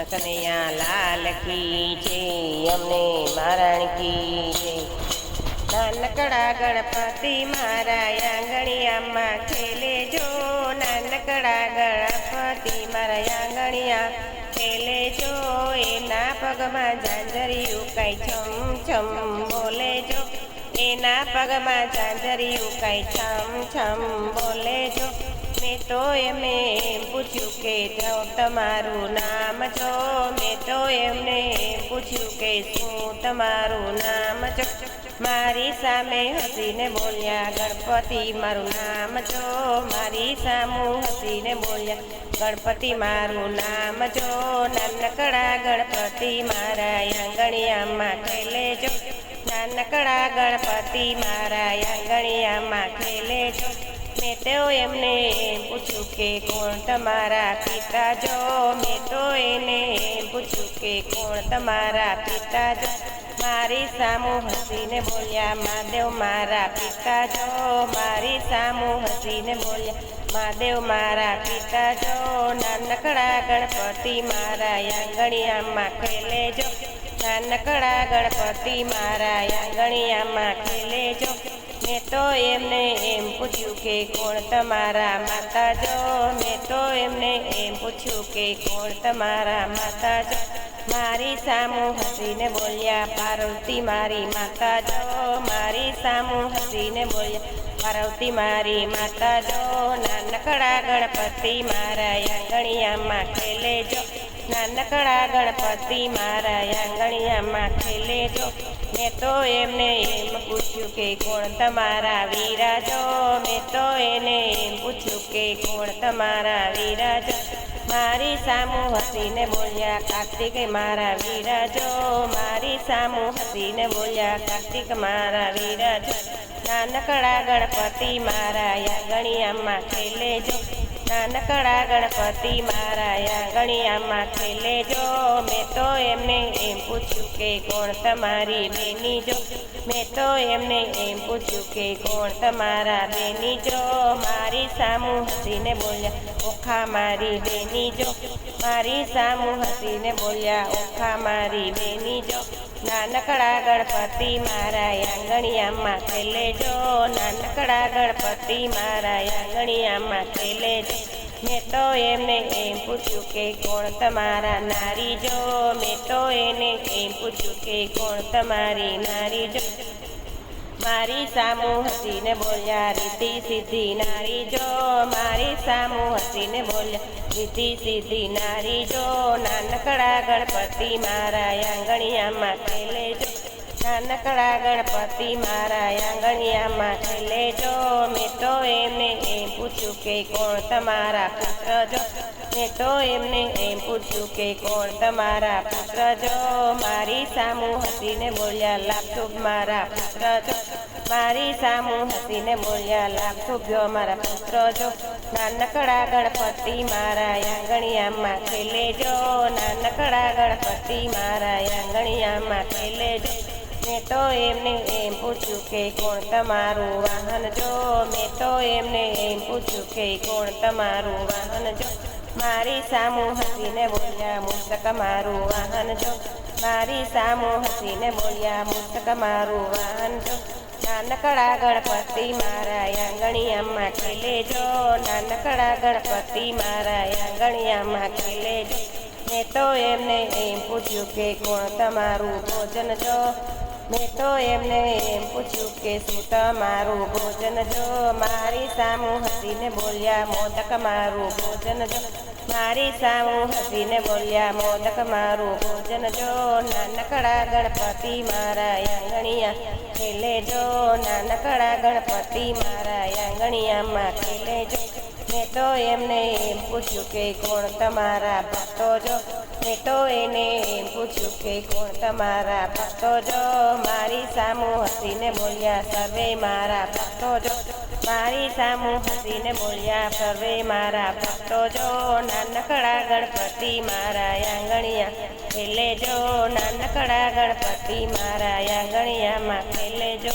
કનૈયા લાલ કી જય, અમને મારણ કી જય। નાનકડા ગણપતિ મારા આંગણિયામાં ખેલે જો, નાનકડા ગણપતિ મારા આંગણિયા ખેલે જો। એના પગમાં ઝાંઝરિયું કાંઈ છમ છમ બોલે જો, એના પગમાં ઝાંઝરિયું કાંઈ છમ છમ બોલે જો। મેં તો એમને પૂછ્યું કે તમારું નામ છો, મેં તો એમને પૂછ્યું કે શું તમારું નામ છો। મારી સામે હસીને બોલ્યા ગણપતિ મારું નામ છો, મારી સામું હસીને બોલ્યા ગણપતિ મારું નામ છો। નાનકડા ગણપતિ મારા આંગણિયામાં ખેલે જો, નાનકડા ગણપતિ મારા આંગણિયામાં ખેલે જો। મેં તો એમને પૂછ્યું કે કોણ તમારા પિતા જો, મેં તો એને પૂછ્યું કે કોણ તમારા પિતા જો। મારી સામું હસીને બોલ્યા મહાદેવ મારા પિતા જો, મારી સામું હસીને બોલ્યા મહાદેવ મારા પિતા જો। નાનકડા ગણપતિ મારા આંગણિયામાં ખેલે જો, નાનકડા ગણપતિ મારા આંગણિયામાં ખેલે જો। મેં તો એમને પૂછ્યું કે કોણ તમારા માતા જો, મેં તો એમને પૂછ્યું કે કોણ તમારા માતા જો। મારી સામું હસીને બોલ્યા પાર્વતી મારી માતા જો, મારી સામું હસીને બોલ્યા પાર્વતી મારી માતા જો। નાનકડા ગણપતિ મારા આંગણિયામાં ખેલે જો, નાનકડા ગણપતિ મારા આંગણિયામાં ખેલે જો। મેં તો એમને પૂછ્યું કે કોણ તમારા વીરા જો, મેં તો એને પૂછ્યું કે કોણ તમારા વીરા જો। મારી સામું હસીને બોલ્યા કાર્તિક મારા વીરા જો, મારી સામું હસીને બોલ્યા કાર્તિક મારા વીરા જો। નાનકડા ગણપતિ મારા આંગણિયામાં ખેલે જો, નાનકડા ગણપતિ મારા આંગણિયામાં ખેલે જો। મેં તો એમને પૂછ્યું કે કોણ તમારી બેની જો, મેં તો એમને પૂછ્યું કે કોણ તમારા બેની જો। મારી સામું હસીને બોલ્યા ઓખા મારી બેની જો, મારી સામું હસીને બોલ્યા ઓખા મારી બેની જો। નાનકડા ગણપતિ મારા આંગણિયામાં ખેલે જો, નાનકડા ગણપતિ મારા આંગણિયામાં ખેલે જો। મેં તો એમને પૂછ્યું કે કોણ તમારા નારી જો, મેં તો એને પૂછ્યું કે કોણ તમારી નારી જો। મારી સામું હસીને બોલ્યા રીતિ સીધી નારી જો, મારી સામું હસીને બોલ્યા રીતિ સીધી નારી જો। નાનકડા ગણપતિ મારા આંગણિયામાં ખેલે જો, નાનકડા ગણપતિ મારા આંગણિયામાં ખેલે જો। મેં તો એમને પૂછ્યું કે કોણ તમારા પુત્ર જો, મેં તો એમને પૂછ્યું કે કોણ તમારા પુત્ર જો। મારી સામું હસીને બોલ્યા લાખુબ મારા પુત્ર જો, મારી સામું હસીને બોલ્યા લાખુબ મારા પુત્ર જો। નાનકડા ગણપતિ મારા આંગણિયામાં ખેલે જો, નાનકડા ગણપતિ મારા આંગણિયામાં ખેલે જો। મેં તો એમને પૂછ્યું કે કોણ તમારું વાહન જો, મેં તો એમને પૂછ્યું કે કોણ તમારું વાહન જો। મારી સામું હસીને બોલ્યા મુસ્તક મારું વાહન જો, મારી સામું હસીને બોલ્યા મુસ્તક મારું વાહન જો। નાનકડા ગણપતિ મારા આંગણિયામાં ખેલે જો, નાનકડા ગણપતિ મારા આંગણિયામાં ખેલે જો। મેં તો એમને પૂછ્યું કે કોણ તમારું ભોજન જો, મેં તો એમને પૂછ્યું કે શું તમારું ભોજન જો। મારી સામું હસીને બોલ્યા મોદક મારું ભોજન જો, મારી સામું હસીને બોલ્યા મોદક મારું ભોજન જો। નાનકડા ગણપતિ મારા આંગણિયા ખેલે જો, નાનકડા ગણપતિ મારા આંગણિયામાં ખેલે જો। મેં તો એમને પૂછ્યું કે કોણ તમારા ભક્તો જો, મેં તો એને પૂછ્યું કે કોણ તમારા ભક્તો જો। મારી સામું હસીને બોલ્યા સર્વે મારા ભક્તો જો, મારી સામું હસીને બોલ્યા સર્વે મારા ભક્તો જો। નાનકડા ગણપતિ મારા આંગણિયા ખેલે જો, નાનકડા ગણપતિ મારા આંગણિયામાં ખેલે જો।